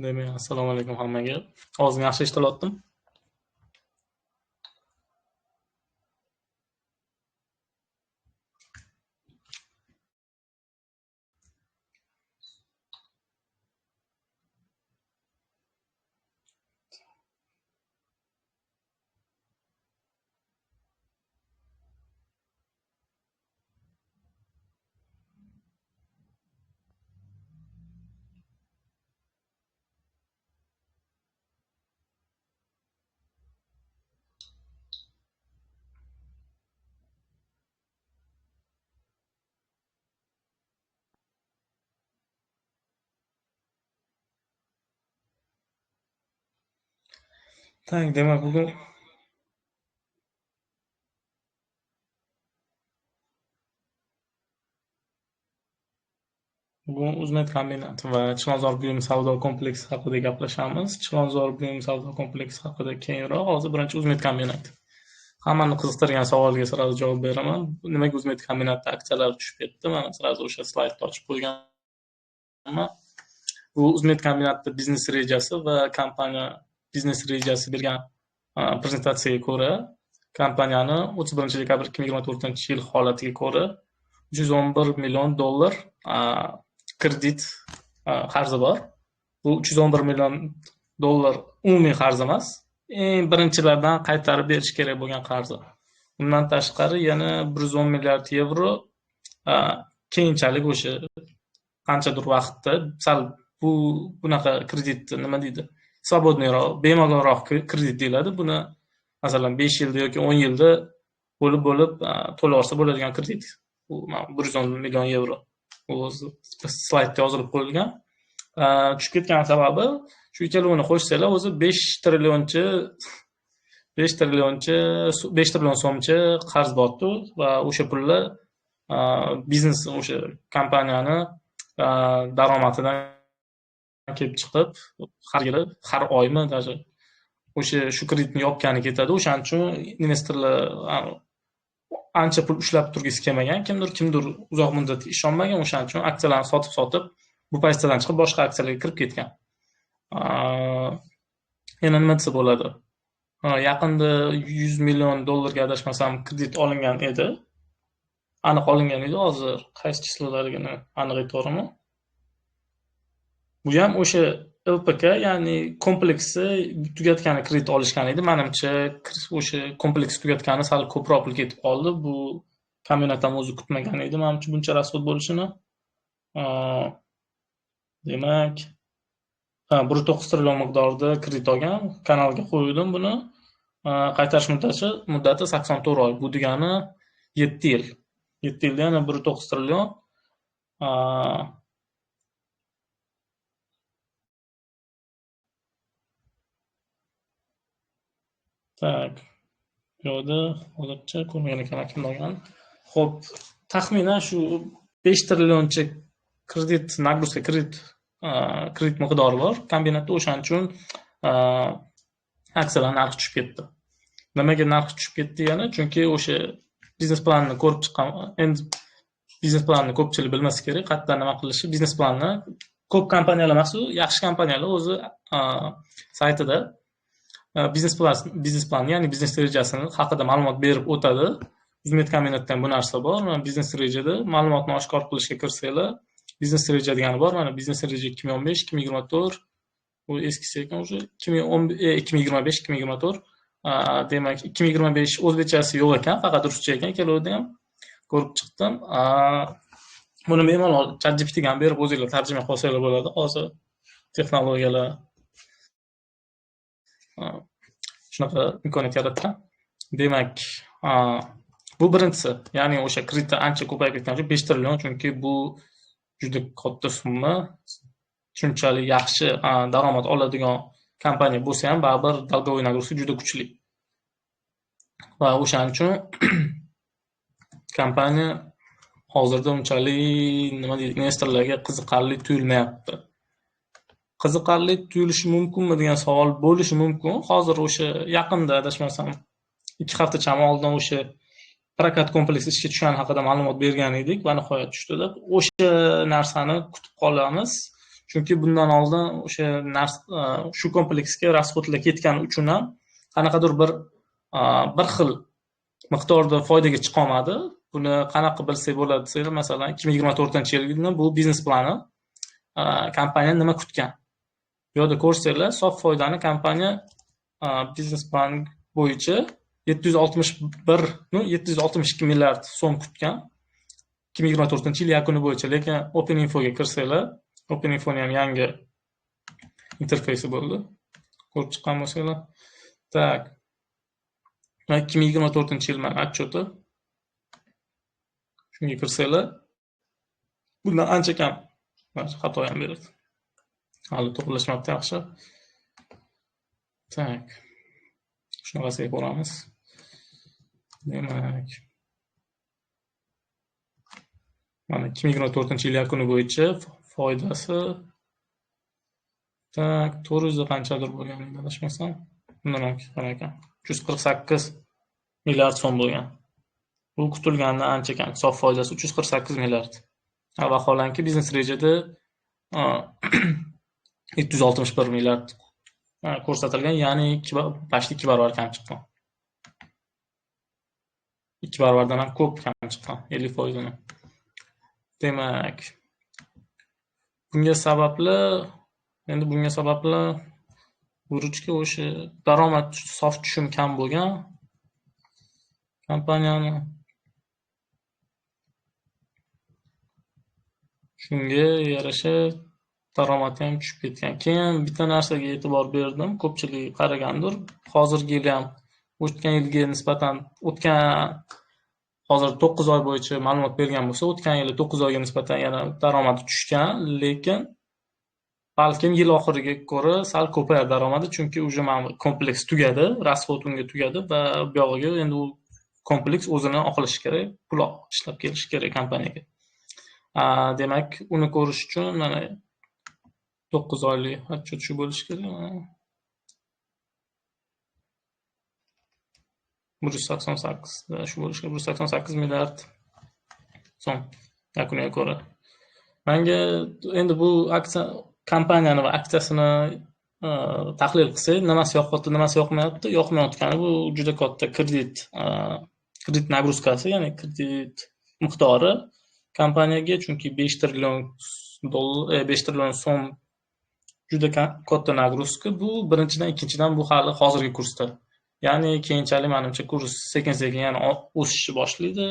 Demak, assalomu alaykum hammaga. Ovozim yaxshi eshitilyaptimi? Tak, demak bugun Uzmet kombinati va Chilonzor buyum savdo kompleksi haqida gaplashamiz. Chilonzor buyum savdo kompleksi haqida keyinroq. Hozir birinchi Uzmet kombinati. Hammani qiziqtirgan savolga sirazi javob beraman. Nimaga Uzmet kombinatida aksiyalar tushib ketdi? Mana sirazi o'sha slaydni ochib qo'yganman. Bu Uzmet kombinatida biznes rejasi va kompaniya biznes rejasi bergan prezentatsiyaga ko'ra kompaniyani 31 dekabr 2024 yil holatiga ko'ra $311 million kredit qarzi bor. Bu $311 million umumiy qarz emas, eng birinchilardan qaytarib berish kerak bo'lgan qarzi. Bundan tashqari yana 110 milliard yevro keyinchalik o'sha qanchadir vaqtda sal bunaqa kreditni nima deydi, svobodniyroq, bemalolroq kredit deyiladi. Buni masalan 5 yilda yoki 10 yilda bo'lib to'laversa bo'ladigan kredit. Bu 110 million yevro. O'zi slaydda yozilib qo'yilgan. Tushib ketgan sababi shu ikkalovini qo'shsanglar o'zi 5 trillion so'mcha qarz bor-ku va o'sha pullar biznes o'sha kompaniyani daromadidan kelib chiqib har yili, har oymi даже shu kreditni yopgani ketadi. O'shaning uchun investorlar ancha pul ushlab turgisi kelmagan, kimdir uzoq muddatga ishonmagan, o'shaning uchun aksiyalarni sotib bu pozitsiyadan chiqib boshqa aksiyalarga kirib ketgan. Yana nima desa bo'ladi? Yaqinda $100 million adashmasam kredit olingan edi. Aniq olingan edi. Hozir qaysi chislolariga aniq aytvormi? Bu ham o'sha LPK, ya'ni kompleksi tugatgani kredit olishgan edi. Menimcha o'sha kompleks tugatgani sal ko'proq pul ketib qoldi. Bu kombinat ham o'zi kutmagan edi, menimcha buncha rasxod bo'lishini. Demak, 1.9 trillion miqdorida kredit olgan. Kanalga qo'ydim buni. Qaytarish muddati 84 oy. Bu degani 7 yil. 7 yilda yana 1.9 trillion. Tak. Bu yerda hozircha ko'rmagan ekanman kimda olgan. Xo'p, taxminan shu 5 trillioncha kredit, nagruska kredit miqdori bor kombinatda. O'shaning uchun aksiyalar narxi tushib ketdi. Nimaga narxi tushib ketdi yana? Chunki o'sha biznes planni ko'rib chiqqan. Endi biznes planni ko'pchilik bilmasa kerak, qayerdan nima qilishi. Biznes planni ko'p kompaniyalar emas, yaxshi kompaniyalar o'zi saytida biznes planni, ya'ni biznes rejasini haqida ma'lumot berib o'tadi. Uzmet kombinatda ham bu narsa bor. Mana biznes rejada ma'lumotni oshkor qilishga kirsanglar, biznes reja degani bor. Mana biznes reja 2015-2024. Bu eskisi ekan, o'sha 2025-2024. Demak, 2025 o'zbekchasi yo'q ekan, faqat ruscha ekan. Ikkalovida ham ko'rib chiqdim. Buni bemalol ChatGPTga ham berib o'zingizlar tarjima qilsanglar bo'ladi. Hozir texnologiyalar shunaqa imkoniyat yaratgan. Demak, bu birinchisi, ya'ni o'sha kredit ancha ko'payib ketgan uchun 5 trillion, chunki bu juda katta summa. Shunchalik yaxshi daromad oladigan kompaniya bo'lsa ham baribir dolgovoy nagruska juda kuchli. Va o'shaning uchun kompaniya hozirda unchalik nima deydi, investorlarga qiziqarli tuyulmayapti. Qiziqarli tuyulishi mumkinmi degan savol bo'lishi mumkin. Hozir o'sha yaqinda adashmasam 2 hafta chami oldin o'sha prokat kompleksi ishga tushgani haqida ma'lumot bergan edik va nihoyat tushdi deb. O'sha narsani kutib qolamiz. Chunki bundan oldin o'sha shu kompleksga rasxodlar ketgani uchun ham qanaqadir bir xil miqdorda foydaga chiqolmadi. Buni qanaqa bilsak bo'ladi desanglar, masalan 2024-yilni bu biznes plani kompaniya nima kutgan? Bu yerda ko'rsanglar, sof foydani kompaniya biznes plan bo'yicha 762 milliard so'm kutgan 2024-yil yakuni bo'yicha. Lekin Open Infoga kirsanglar, Open Infoni ham yangi interfeysi bo'ldi. Ko'rib chiqqan bo'lsanglar. Tak. 2024-yil отчети. Shunga kirsanglar, bundan ancha kam xato ham beradi. Hali to'g'rilashmabdi, yaxshi. Tak. Shunaqasiga ko'ramiz. Demak, mana 2024-yil yakuni bo'yicha foydasi tak 400 qanchadir bo'lgan, adashmasam. Bundan ham kam ekan. 348 milliard so'm bo'lgan. Bu kutilganidan ancha kam. Sof foydasi 348 milliard. Vaholanki biznes rejada 761 milliard ko'rsatilgan, ya'ni 2 barobar kam chiqqan. 2 barobardan ham ko'p kam chiqqan, 50%. Demak, bunga sababli burchga o'sha daromad sof tushum kam bo'lgan kompaniyani. Shunga yarasha daromadi ham tushib ketgan. Keyin bitta narsaga e'tibor berdim, ko'pchilik qaragandir. Hozirgi yil ham o'tgan yilga nisbatan hozir 9 oy bo'yicha ma'lumot bergan bo'lsa, o'tgan yili 9 oyga nisbatan yana daromadi tushgan, lekin balkim yil oxiriga ko'ra sal ko'payadi daromadi, chunki uje mana kompleks tugadi, rasxod unga tugadi va bu yog'iga endi u kompleks o'zini oqlashi kerak, pul ishlab kelishi kerak kompaniyaga. Demak, uni ko'rish uchun mana 9 oylik отчет shu bo'lishi kerak. 188 shu bo'lishi kerak, 188 milliard so'm yakuniga ko'ra. Menga endi bu aksiya kompaniyani va aksiyasini tahlil qilsak, nimasi yoqyapti, nimasi yoqmayapti? Yoqmayotgani bu juda katta kredit nagruzkasi, ya'ni kredit miqdori kompaniyaga, chunki 5 trillion so'm juda katta nagruzka. Bu birinchidan, ikkinchidan bu hali hozirgi kursda. Ya'ni keyinchalik menimcha kurs sekin-sekin yana o'sishni boshlaydi.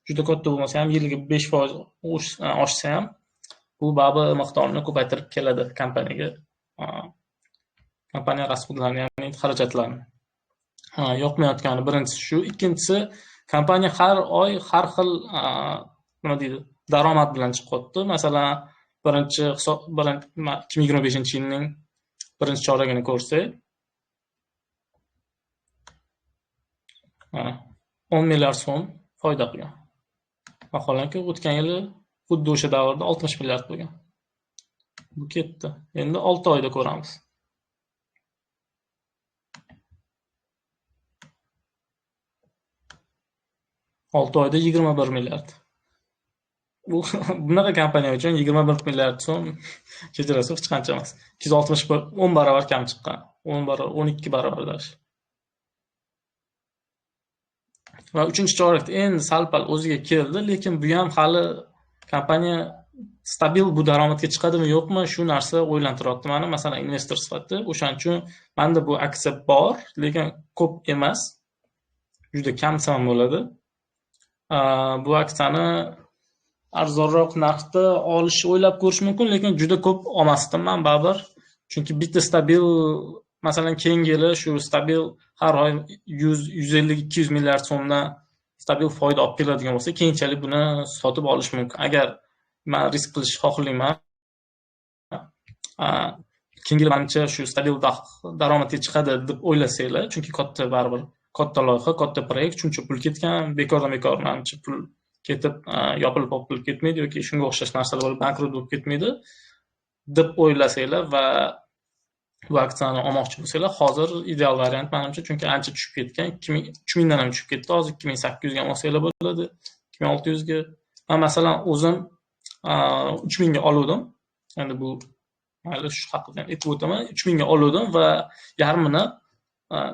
Juda katta bo'lmasa ham yiliga 5% oshsa ham bu baribir miqdorini ko'paytirib keladi kompaniyaga. Kompaniya rasxodlarini, ya'ni xarajatlarini. Yoqmayotgani birinchisi shu, ikkinchisi kompaniya har oy har xil nima deydi, daromad bilan chiqyapti. Masalan, 2025-yilning birinchi choragini ko'rsak, 10 milliard so'm foyda qilgan. Vaholanki o'tgan yili xuddi o'sha davrda 60 milliard bo'lgan. Bu ketdi. Endi 6 oyda ko'ramiz. Olti oyda 21 milliard. Bu bunaqa kompaniya uchun 21 milliard so'm kechirasiz, hech qancha emas. 10 barobar kam chiqqan. 12 barobarda. Va 3-chorakda endi sal-pal o'ziga keldi, lekin bu ham hali kompaniya stabil bu daromadga chiqadimi yo'qmi, shu narsa o'ylantiryapti meni, masalan, investor sifatida. O'shaning uchun menda bu aksiya bor, lekin ko'p emas. Juda kam sam bo'ladi. Bu aksiyani arzonroq narxda olish o'ylab ko'rish mumkin, lekin juda ko'p olmasdim men baribir. Chunki bitta stabil, masalan, keyingi yili shu stabil har oy 150-200 milliard so'mdan stabil foyda olib keladigan bo'lsa, keyinchalik buni sotib olish mumkin. Agar men risk qilish xohlayman, keyingi yil menimcha shu stabil daromadga chiqadi deb o'ylasanglar, chunki baribir katta loyiha, katta proyekt, shuncha pul ketgan, bekordan-bekor menimcha pul ketib, yopilib ketmaydi yoki shunga o'xshash narsalar bo'lib bankrot bo'lib ketmaydi deb o'ylasanglar va bu aksiyani olmoqchi bo'lsanglar, hozir ideal variant menimcha, chunki ancha tushib ketgan, 3000 dan ham tushib ketdi. Hozir 2800 ga olsanglar bo'ladi, 2600 ga. Men masalan o'zim 3000 ga oldim. Endi bu mayli shu haqida ham aytib o'taman. 3000 ga oldim va yarmini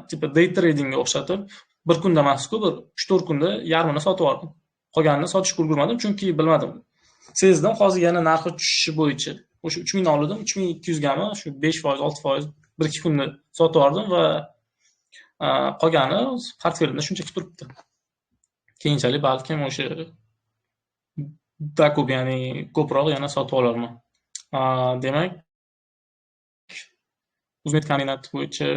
tipa day tradingga o'xshatib bir kunda emas-ku, bir 3-4 kunda yarmini sotib oldim. Qolganini sotishga ulgurmadim, chunki bilmadim. Sezdim hozir yana narxi tushishi bo'yicha. O'sha 3000 oldim, 3200 gami shu 5%, 6% 1-2 kunda sotib oldim va qolgani portfelimda shunchaki turibdi. Keyinchalik balkim o'sha ko'p, ya'ni ko'proq yana sotib olarman. Demak, Uzmet kombinati bo'yicha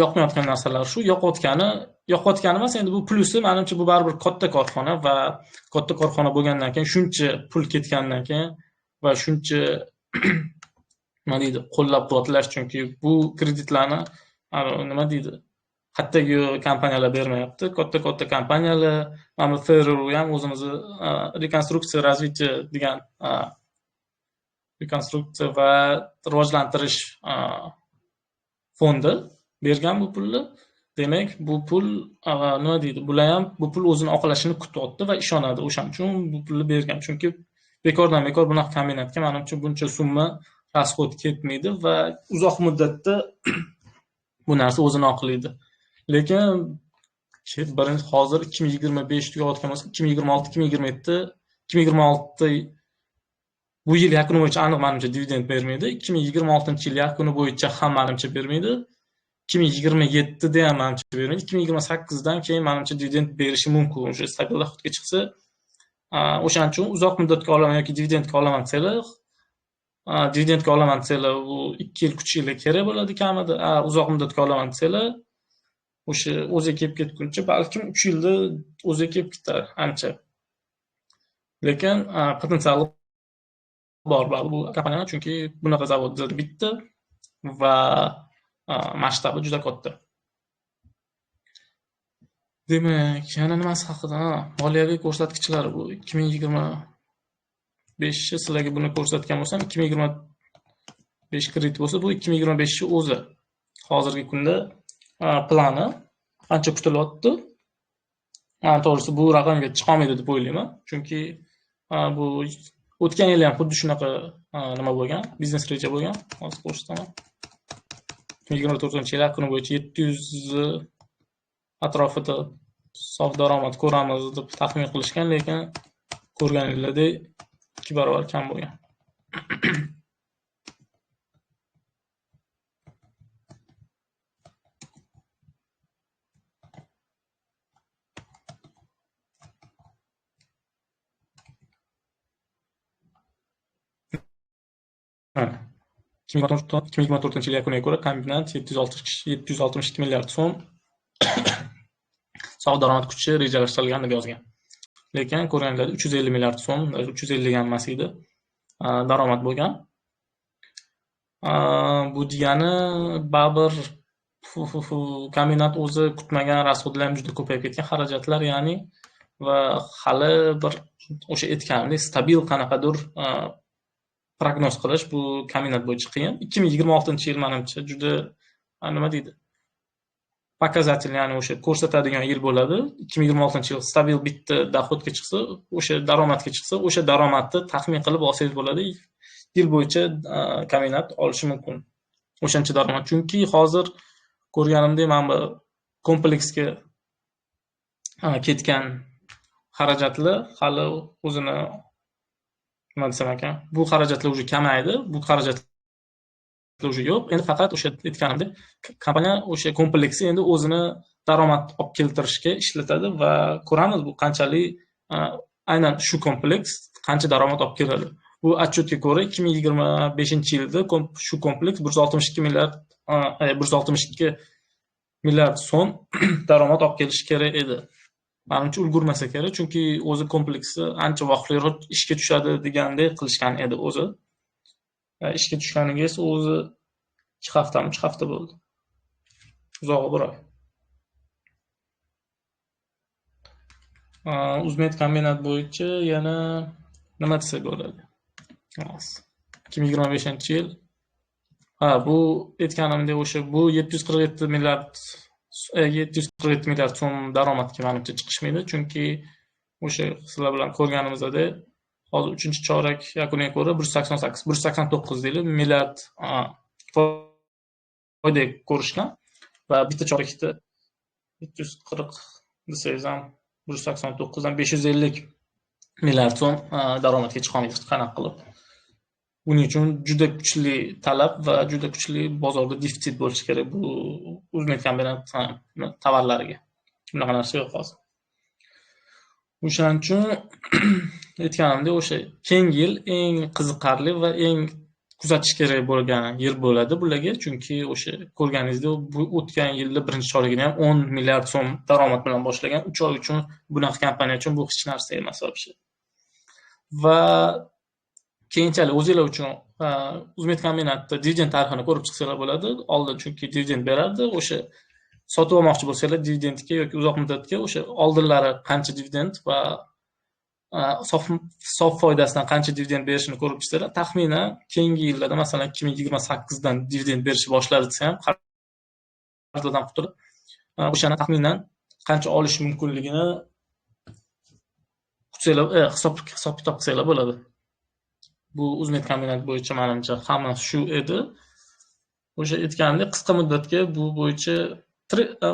yoqmayotgan narsalar shu. Yoqayotgani emas, endi bu plusi, menimcha bu baribir katta korxona va katta korxona bo'lgandan keyin shuncha pul ketgandan keyin va shuncha nima deydi, qo'llab-quvvatlash, chunki bu kreditlarni nima deydi, hattoki kompaniyalar bermayapti. Katta kompaniyalar, mana FRU ham o'zimizni rekonstruksiya развитие degan rekonstruksiya va rivojlantirish fondi bergan bu pulni. Demak, bu pul nima deydi, bular ham bu pul o'zini oqlashini kutyapti va ishonadi. O'shaning uchun bu pulni bergan. Chunki bekordan bekor bunaqa kombinatga menimcha buncha summa расход ketmaydi va uzoq muddatda bu narsa o'zini oqlaydi. Lekin hozir 2025 tugayotgan bo'lsa, 2026 bu yil yakuni bo'yicha aniq menimcha dividend bermaydi. 2026-yil yakuni bo'yicha ham menimcha bermaydi. 2027 da ham menimcha bermaydi. 2028 dan keyin menimcha dividend berishi mumkin. O'sha stabil dohodga chiqsa, o'shaning uchun uzoq muddatga olaman yoki dividendga olaman desalar, bu 2 yil, 3 yilga kerak bo'ladi kamida. Uzoq muddatga olaman desalar, o'sha o'ziga kelib ketguncha balkim 3 yilda o'ziga kelib ketar ancha. Lekin potensiali bor bu kompaniya, chunki bunaqa zavod bitta va masshtabi juda katta. Demak, yana nimasi haqida? Moliyaviy ko'rsatkichlari bu 2025 sizlarga buni ko'rsatgan bo'lsam, 2025 kredit bo'lsa, bu 2025 o'zi hozirgi kunda plani ancha kutilyapti. To'g'risi bu raqamga chiqolmaydi deb o'ylayman, chunki bu o'tgan yil ham xuddi shunaqa nima bo'lgan, biznes reja bo'lgan. Hozir ko'rsataman. 2024-yil yakuni bo'yicha 700 atrofida sof daromad ko'ramiz deb taxmin qilishgan, lekin ko'rganingizdek 2 barobar kam bo'lgan. Mana 2024-yil yakuniga ko'ra kombinat 762 milliard so'm sof daromad kutishi rejalashtirilgan deb yozgan. Lekin ko'rganingizdek 350 milliard so'm, 350 ham emas edi, daromad bo'lgan. Bu degani baribir kombinat o'zi kutmagan rasxodlar ham juda ko'payib ketgan, xarajatlar, ya'ni va hali bir o'sha aytganimdek stabil qanaqadir prognoz qilish bu kombinat bo'yicha qiyin. 2026-yil menimcha juda nima deydi, показатель, ya'ni o'sha ko'rsatadigan yil bo'ladi. 2026-yil stabil bitta dohodga chiqsa, o'sha daromadga chiqsa, o'sha daromadni taxmin qilib olsangiz bo'ladi. Yil bo'yicha kombinat olishi mumkin o'shancha daromad. Chunki hozir ko'rganimdek, mana bu kompleksga ketgan xarajatlar hali o'zini nima desam ekan, bu xarajatlar уже kamaydi, bu xarajatlar уже yo'q. Endi faqat o'sha aytganimdek, kompaniya o'sha kompleksi endi o'zini daromad olib keltirishga ishlatadi va ko'ramiz bu qanchalik aynan shu kompleks qancha daromad olib keladi. Bu отчетga ko'ra 2025-yilda shu kompleks 162 milliard so'm daromad olib kelishi kerak edi. Menimcha ulgurmasa kerak, chunki o'zi kompleksi ancha vaqtliroq ishga tushadi degandek qilishgan edi o'zi. Ishga tushganiga esa o'zi 2 haftami, 3 hafta bo'ldi. Uzog'i bir oy. Uzmet kombinat bo'yicha yana nima desak bo'ladi? 2025-yil. Bu aytganimdek o'sha bu 747 milliard so'm daromadga menimcha chiqishmaydi, chunki o'sha sizlar bilan ko'rganimizdek hozir 3-chorak yakuniga ko'ra 188, 189 deylik milliard foyda ko'rishgan va bitta chorakda 340 desangiz ham 189 dan 550 milliard so'm daromadga chiqa olmaydi qanaqa qilib. Buning uchun juda kuchli talab va juda kuchli bozorda defitsit bo'lishi kerak bu o'zbek kombinat tovarlariga. Bunaqa narsa yo'q hozir. O'shaning uchun aytganimdek, o'sha keyingi yil eng qiziqarli va eng kuzatish kerak bo'lgan yil bo'ladi bularga, chunki o'sha ko'rganingizdek, bu o'tgan yilda birinchi chorakni ham 10 milliard so'm daromad bilan boshlagan. 3 oy uchun bunaqa kompaniya uchun bu hech narsa emas вообще. Va keyinchalik o'zinglar uchun o'zbek kombinatda dividend tarixini ko'rib chiqsanglar bo'ladi. Oldin chunki dividend beradi, o'sha sotib olmoqchi bo'lsanglar dividendga yoki uzoq muddatga o'sha oldinlari qancha dividend va sof foydasidan qancha dividend berishini ko'rib chiqsanglar, taxminan keyingi yillarda masalan 2028 dan dividend berishni boshlar desa ham qarzdordan qutulib, o'shani taxminan qancha olish mumkinligini hisob kitob qilsanglar bo'ladi. Bu o'zbek kombinat bo'yicha menimcha hammasi shu edi. O'sha aytganimdek, qisqa muddatga bu bo'yicha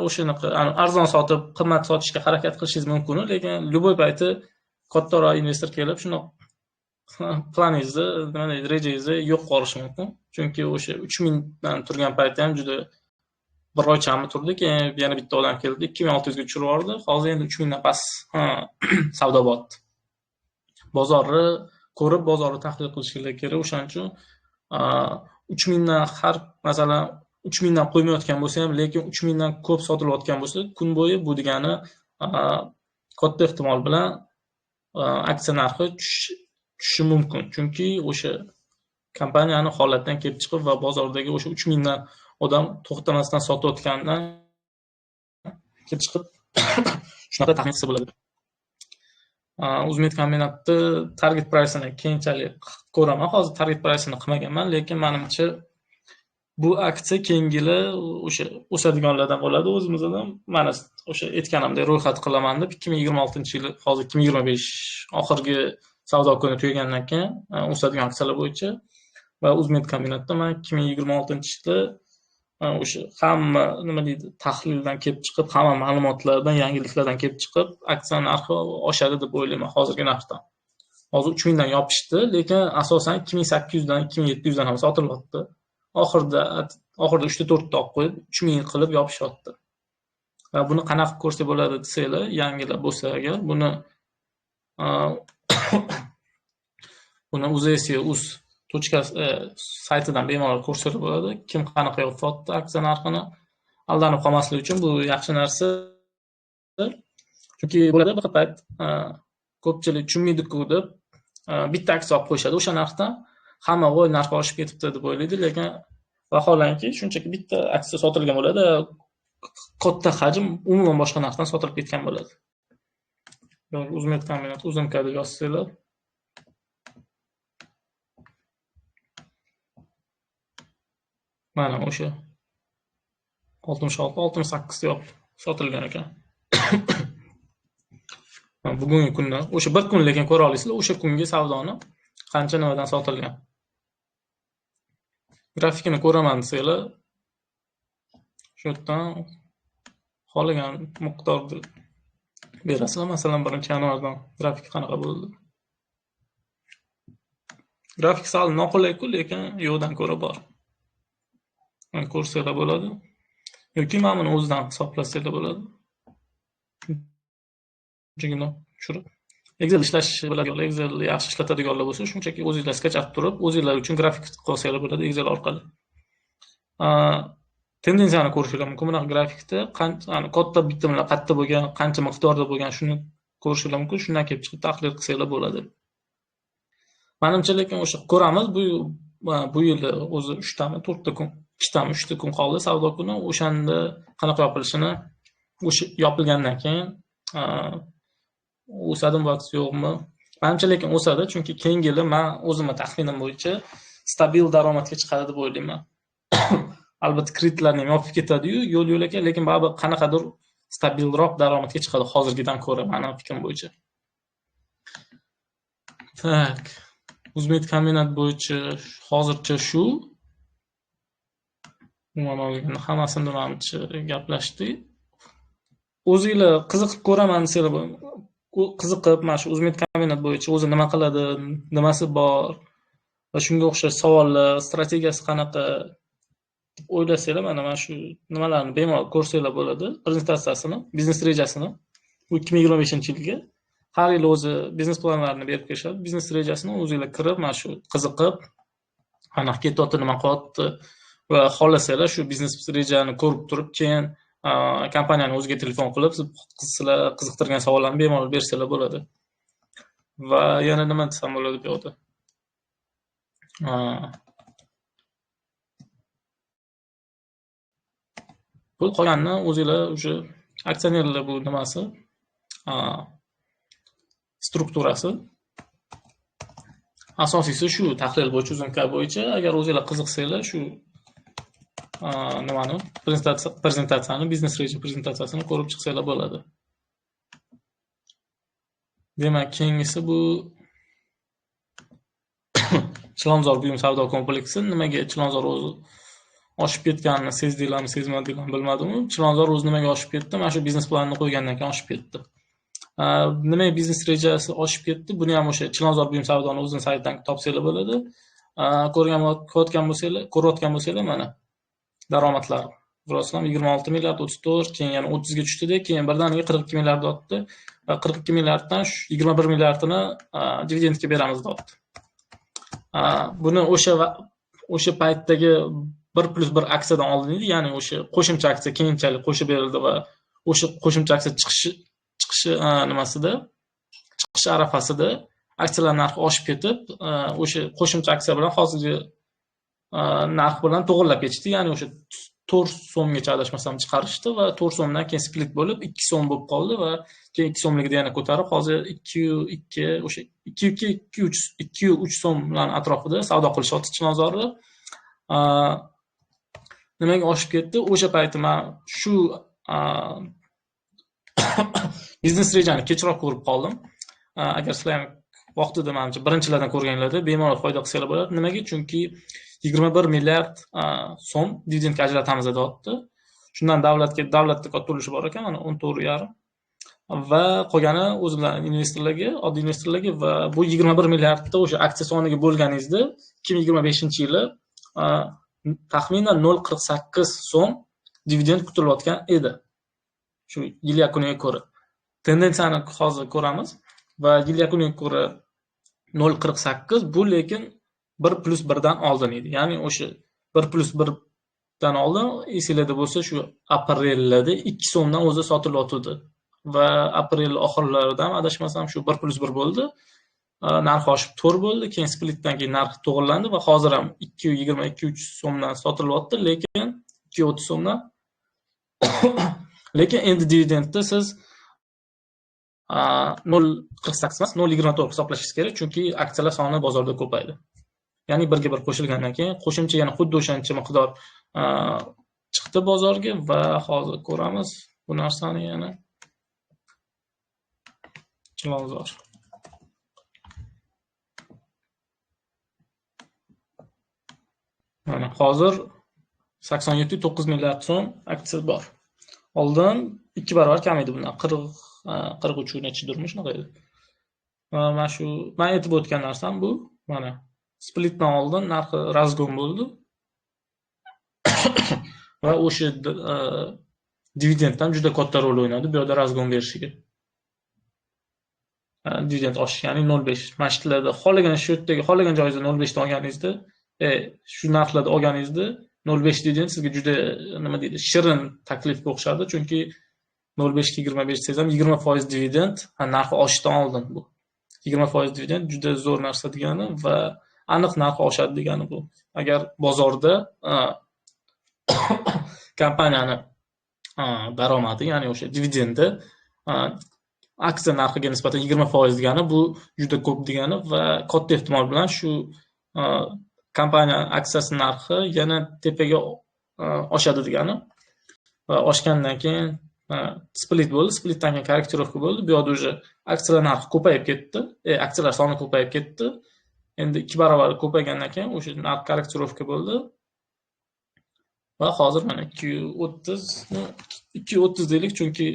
o'shanaqa arzon sotib, qimmat sotishga harakat qilishingiz mumkin, lekin любой payti kattaroq investor kelib, shuni planingizni, nima deydi, rejangizni yo'q qilishi mumkin. Chunki o'sha 3000 dan turgan paytda ham juda bir oychami turdi, keyin yana bitta odam keldi, 2600 ga tushirib yubordi. Hozir endi 3000 dan past savdo bo'lyapti. Bozorni ko'rib, bozorni tahlil qilishinglar kerak. O'shaning uchun 3000 dan har masalan 3000 dan qo'ymayotgan bo'lsa ham, lekin 3000 dan ko'p sotilayotgan bo'lsa, kun bo'yi bu degani katta ehtimol bilan aksiya narxi tushishi mumkin. Chunki o'sha kompaniyani holatdan kelib chiqib va bozordagi o'sha 3000 dan odam to'xtamasdan sotayotgandan kelib chiqib shunaqa taxmin qilsa bo'ladi. O'zbek kombinatda target price'ini keyinchalik ko'raman. Hozir target price'ini qilmaganman, lekin menimcha bu aksiya keyingi yili o'sha o'sadiganlardan bo'ladi. O'zimizdan mana o'sha aytganimdek ro'yxat qilaman deb 2026-yil, hozir 2025 oxirgi savdo kuni tugagandan keyin o'sadigan aksiyalar bo'yicha va o'zbek kombinatda men 2026-yilda o'sha hamma nima deydi, tahlildan kelib chiqib, hamma ma'lumotlardan, yangiliklardan kelib chiqib, aksiya narxi oshadi deb o'ylayman hozirgi narxdan. Hozir 3000 dan yopishdi, lekin asosan 2800 dan 2700 dan ham sotilyapti. Oxirida 3-4 ta olib qo'yib 3000 qilib yopishyapti. Va buni qanaqa ko'rsa bo'ladi desanglar, yangilar bo'lsa agar, buni uzs saytidan bemalol ko'rsatib bo'ladi. Kim qanaqa yo'qotdi aksiya narxini aldanib qolmaslik uchun bu yaxshi narsa. Chunki bo'ladi bir payt ko'pchilik tushunmaydi-ku deb bitta aksiya olib qo'yishadi o'sha narxdan. Hamma voy narxi oshib ketibdi deb o'ylaydi, lekin vaholanki shunchaki bitta aksiya sotilgan bo'ladi, katta hajm umuman boshqa narxdan sotilib ketgan bo'ladi. O'zbek kombinat UZMK deb yozsanglar mana o'sha 66-68 yo'q sotilgan ekan. Bugungi kunda o'sha bir kun lekin ko'ra olasizlar, o'sha kungi savdoni qancha nimadan sotilgan. Grafikini ko'raman desanglar, shu yerdan xohlagan miqdorni berasizlar. Masalan, 1-yanvardan grafik qanaqa bo'ldi? Grafik sal noqulay-ku, lekin yo'qdan ko'ra bor. Ko'rsanglar bo'ladi. Yoki mana buni o'zidan hisoblasanglar bo'ladi. Shunchagina tushirib Excel ishlash biladiganlar, Excel yaxshi ishlatadiganlar bo'lsa, shunchaki o'zingizlar sketch turib, o'zingizlar uchun grafik qilsanglar bo'ladi Excel orqali. Tendensiyani ko'rishinglar mumkin. Bunaqa grafikda katta bitim bilan katta bo'lgan, qancha miqdorda bo'lgan shuni ko'rishinglar mumkin. Shundan kelib chiqib tahlil qilsanglar bo'ladi. Menimcha lekin o'sha ko'ramiz, bu yil o'zi 3 tami, 4 ta kun, 2 tami, 3 ta kun qoldi savdo kuni. O'shanda qanaqa yopilishini, o'sha yopilgandan keyin o'sadimi yoki yo'qmi? Menimcha lekin o'sadi, chunki keyingi yil men o'zimning taxminim bo'yicha stabil daromadga chiqadi deb o'ylayman. Albatta kreditlarni ham yopib ketadi-yu, yo'l-yo'lakay, lekin baribir qanaqadir stabilroq daromadga chiqadi hozirgidan ko'ra, mening fikrim bo'yicha. Tak. Uzmit kombinat bo'yicha hozircha shu. Umuman olganda hammasini nimanicha gaplashdik. O'zinglar qiziqib ko'raman desanglar, qiziqib mana shu Uzmit kombinat bo'yicha o'zi nima qiladi, nimasi bor va shunga o'xshash savollar, strategiyasi qanaqa deb o'ylasanglar, mana shu nimalarni bemalol ko'rsanglar bo'ladi. Prezentatsiyasini, biznes rejasini bu 2025-yilga har yil o'zi biznes planlarini berib kelishadi. Biznes rejasini o'zinglar kirib, mana shu qiziqib, qanaqa ketyapti, nima qilyapti va xohlasanglar shu biznes rejani ko'rib turib, keyin kompaniyani o'ziga telefon qilib, sizlar qiziqtirgan savollarni bemalol bersanglar bo'ladi. Va yana nima desam bo'ladi bu yerda? Bu qolganini o'zinglar o'sha aksionerlar bu nimasi? Strukturasi. Asosiysi shu tahlil bo'yicha, uzunka bo'yicha agar o'zinglar qiziqsanglar shu nimani prezentatsiyani, biznes reja prezentatsiyasini ko'rib chiqsanglar bo'ladi. Demak, keyingisi bu Chilonzor buyum savdo kompleksi. Nimaga Chilonzor o'zi oshib ketganini sezdinglarmi, sezmadinglarmi bilmadim. Chilonzor o'zi nimaga oshib ketdi? Mana shu biznes planni qo'ygandan keyin oshib ketdi. Nimaga biznes rejasi oshib ketdi? Buni ham o'sha Chilonzor buyum savdoni o'zining saytidan topsanglar bo'ladi. Ko'rayotgan bo'lsanglar mana daromadlar. Rostlam 26 milliard 34, keyin yana 30 ga tushdida, keyin birdaniga 42 milliard o'tdi. Va 42 milliarddan 21 milliardini dividendga beramiz deyapti. Buni o'sha paytdagi 1+1 aksiyadan oldin edi, ya'ni o'sha qo'shimcha aksiya keyinchalik qo'shib berildi va o'sha qo'shimcha aksiya chiqishi arafasida aksiyalar narxi oshib ketib, o'sha qo'shimcha aksiya bilan hozirgi narx bilan to'g'irlab ketishdi, ya'ni o'sha 4 so'mgacha adashmasam chiqarishdi va 4 so'mdan keyin split bo'lib 2 so'm bo'lib qoldi va keyin 2 so'mligida yana ko'tarib, hozir 2-3 so'mlar atrofida savdo qilishyapti Chilonzorda. Nimaga oshib ketdi? O'sha payti men shu biznes rejani kechroq ko'rib qoldim. Agar sizlar ham vaqtida menimcha birinchilardan ko'rganlarda bemalol foyda qilsanglar bo'ladi. Nimaga? Chunki 21 milliard so'm dividendga ajratamiz deyapti. Shundan davlatga katta ulushi bor ekan, mana 14,5 va qolgani o'zingizlar investorlarga, oddiy investorlarga va bu 21 milliardda o'sha aksiya soniga bo'lganingizda 2025-yili taxminan 0,48 so'm dividend kutilayotgan edi. Shu yil yakuniga ko'ra. Tendensiyani hozir ko'ramiz va yil yakuniga ko'ra 0,48 bu lekin 1+1 dan oldin edi. Ya'ni o'sha 1+1 dan oldin esingizda bo'lsa shu aprelda 2 so'mdan o'zi sotilayotdi va aprel oxirlarida ham adashmasam shu 1+1 bo'ldi. Narxi oshib 4 bo'ldi, keyin splitdan keyin narxi to'g'irlandi va hozir ham 2.20-2.3 so'mdan sotilyapti, lekin 2.30 so'mdan. Lekin endi dividendni siz 0.48 emas, 0.24 hisoblashingiz kerak, chunki aksiyalar soni bozorda ko'paydi. Ya'ni birga bir qo'shilgandan keyin qo'shimcha yana xuddi o'shancha miqdor chiqdi bozorga va hozir ko'ramiz bu narsani yana. Chilonzor. Mana hozir 87-9 milliard so'm aksiya bor. Oldin 2 barobar kam edi bundan. 43 nechidirmi shunaqa edi. Mana shu men aytib o'tgan narsam bu. Mana splitdan oldin narxi razgon bo'ldi. Va o'sha dividenddan juda katta rol o'ynadi bu yerda razgon berishiga. Dividend oshish, ya'ni 0.5. Mashitlarda xohlagan shu yerdagi xohlagan joyingizda 0.5 dan olganingizda, shu narxlarda olganingizda 0.5 dividend sizga juda nima deydi, shirin taklifga o'xshadi, chunki 0.5 ga 25 desam 20% dividend narxi oshishdan oldin bu. 20% dividend juda zo'r narsa degani va aniq narxi oshadi degani bu. Agar bozorda kompaniyani daromadi, ya'ni o'sha dividendi aksiya narxiga nisbatan 20% degani bu juda ko'p degani va katta ehtimol bilan shu kompaniya aksiyasi narxi yana tepaga oshadi degani va oshgandan keyin split bo'ldi. Splitdan keyin korrektirovka bo'ldi. Bu yoqda уже aksiyalar narxi ko'payib ketdi. Aksiyalar soni ko'payib ketdi. Endi 2 barobar ko'paygandan keyin o'sha narx korrektirovka bo'ldi. Va hozir mana 230 deylik, chunki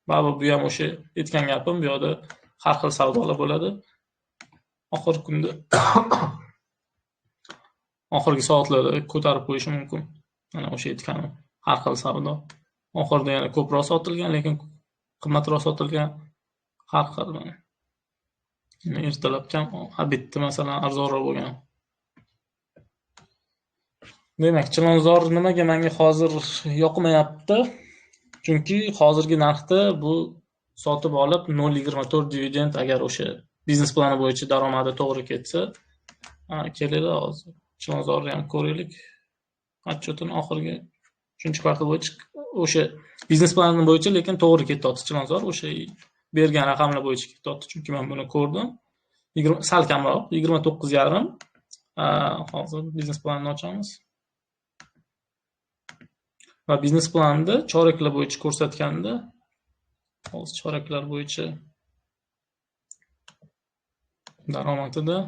baribir bu ham o'sha aytgan gapim, bu yoqda har xil savdolar bo'ladi. Oxirgi kunda oxirgi soatlarda ko'tarib qo'yishi mumkin. Mana o'sha aytganim, har xil savdo. Oxirida yana ko'proq sotilgan, lekin qimmatroq sotilgan, har xil mana. Ertalab kam, bitta masalan arzonroq bo'lgan. Demak, Chilonzor nimaga menga hozir yoqmayapti? Chunki hozirgi narxda bu sotib olib 0,24 dividend agar o'sha biznes plani bo'yicha daromadi to'g'ri ketsa, kelinglar hozir Chilonzorni ham ko'raylik. Отчетning oxirgi 3-kvartal bo'yicha o'sha biznes plani bo'yicha, lekin to'g'ri ketyapti Chilonzor, o'sha bergan raqamlar bo'yicha ketyapti, chunki men buni ko'rdim. 20 sal kamroq, 29,5. Hozir biznes planni ochamiz. Va biznes planda choraklar bo'yicha ko'rsatganda, hozir choraklar bo'yicha daromadida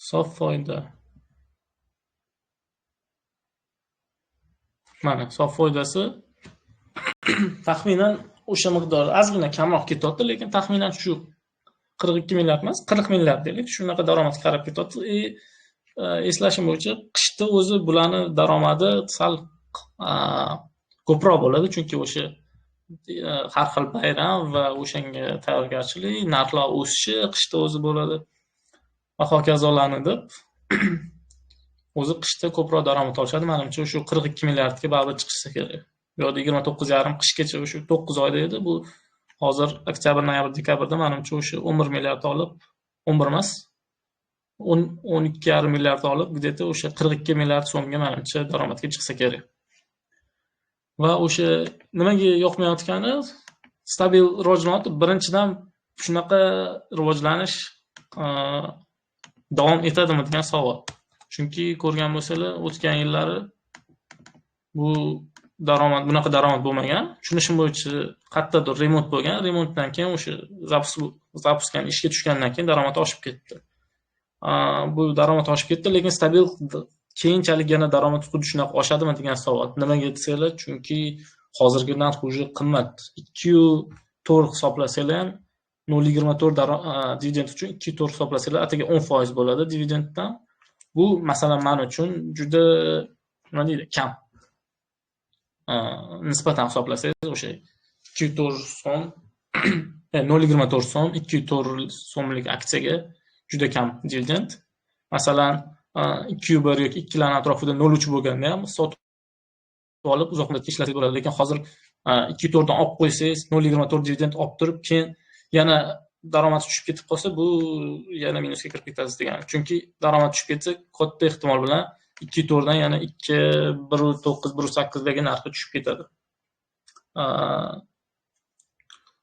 sof foyda. Mana sof foydasi taxminan o'sha miqdor ozgina kamroq ketyapti, lekin taxminan shu 42 milliard emas, 40 milliard deylik, shunaqa daromadga qarab ketyapti. Eslashim bo'yicha qishda o'zi bularni daromadi sal ko'proq bo'ladi, chunki o'sha har xil bayram va o'shanga tayyorgarchilik, narxlar o'sishi qishda o'zi bo'ladi va hokazolarni deb o'zi qishda ko'proq daromad olishadi. Menimcha shu 42 milliardga baribir chiqsa kerak. Bu yerda 29,5 qishgacha o'sha 9 oyda edi. Bu hozir oktyabr, noyabr, dekabrda menimcha o'sha 11 milliard olib, 11 emas, 12,5 milliard olib, где-то o'sha 42 milliard so'mga menimcha daromadga chiqsa kerak. Va o'sha nimaga yoqmayotgani, stabil rivojlanib, birinchidan shunaqa rivojlanish davom etadimi degan savol. Chunki ko'rgan bo'lsanglar, o'tgan yillari bu daromad, bunaqa daromad bo'lmagan. Tushunishim bo'yicha qayerdadir remont bo'lgan. Remontdan keyin o'sha zapuskdan ishga tushgandan keyin daromad oshib ketdi. Bu daromad oshib ketdi, lekin stabil keyinchalik yana daromad xuddi shunaqa oshadimi degan savol. Nimaga desanglar, chunki hozirgi narx уже qimmat. 2,4 hisoblasanglar ham 0,24 dividend uchun 2,4 hisoblasanglar ataga 10% bo'ladi dividenddan. Bu masalan men uchun juda nima deydi, kam. Nisbatan hisoblasangiz o'sha 2,4 so'm 0,24 so'm 2,4 so'mlik aksiyaga juda kam dividend. Masalan 2,1 yoki 2 lar atrofida 0,3 bo'lganda ham sotib olib uzoq muddatga ishlatib bo'ladi. Lekin hozir 2,4 dan olib qo'ysangiz, 0,24 dividend olib turib, keyin yana daromad tushib ketib qolsa, bu yana minusga kirib ketadi degani. Chunki daromad tushib ketsa, katta ehtimol bilan 2,4 dan yana 2, 1,9, 1,8 dagi narxga tushib ketadi.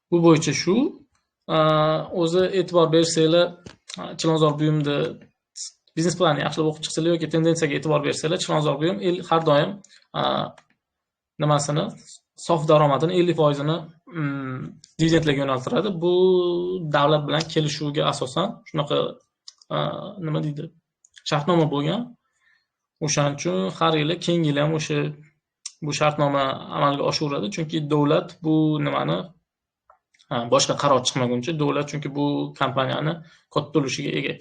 Bu bo'yicha shu. O'zi e'tibor bersanglar, Chilonzor buyumda biznes planni yaxshilab o'qib chiqsanglar yoki tendensiyaga e'tibor bersanglar, Chilonzor buyum har doim nimasini, sof daromadini 50%ni dividendlarga yo'naltiradi. Bu davlat bilan kelishuvga asosan shunaqa nima deydi, shartnoma bo'lgan. O'shaning uchun har yili keyingi yil ham o'sha bu shartnoma amalga oshiriladi, chunki davlat bu nimani boshqa qaror chiqmaguncha davlat, chunki bu kompaniyani katta ulushiga ega.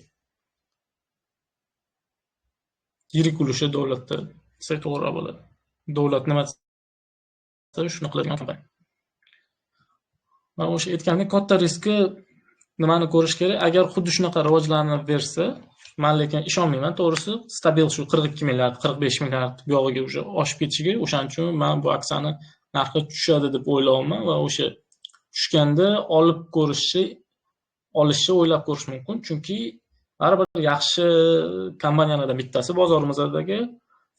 Yirik ulushi davlatda desa to'g'riroq bo'ladi. Davlat nima desa shuni qiladigan kompaniya. Va o'sha aytgandek, katta riski nimani ko'rish kerak? Agar xuddi shunaqa rivojlanib bersa, men lekin ishonmayman, to'g'risi, stabil shu 42 milliard, 45 milliard bu yog'iga уже oshib ketishiga, o'shaning uchun men bu aksiyani narxi tushadi deb o'ylayapman va o'sha tushganda olib olishni o'ylab ko'rish mumkin, chunki baribir yaxshi kompaniyalardan bittasi bozorimizdagi,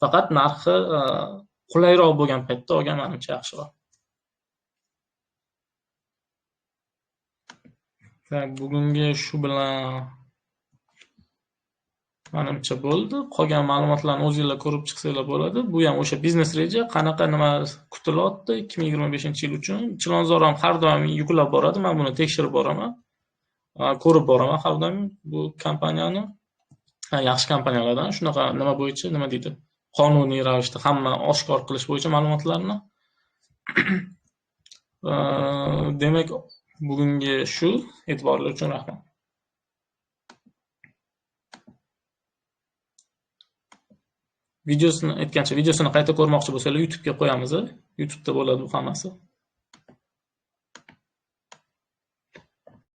faqat narxi qulayroq bo'lgan paytda olgan menimcha yaxshiroq. Bugungi shu bilan Menimcha bo'ldi. Qolgan ma'lumotlarni o'zingizlar ko'rib chiqsanglar bo'ladi. Bu ham o'sha biznes reja, qanaqa nima kutilyapti 2025-yil uchun. Chilonzor ham har doim yuklab boradi. Men buni tekshirib boraman. Ko'rib boraman har doim bu kompaniyani. Yaxshi kompaniyalardan shunaqa nima bo'yicha, nima deydi, qonuniy ravishda hamma oshkor qilish bo'yicha ma'lumotlarni. Demak, bugungi shu. E'tiboringiz uchun rahmat. Videosini aytgancha, videosini qayta ko'rmoqchi bo'lsangiz YouTube'ga qo'yamiz. YouTube'da bo'ladi bu hammasi.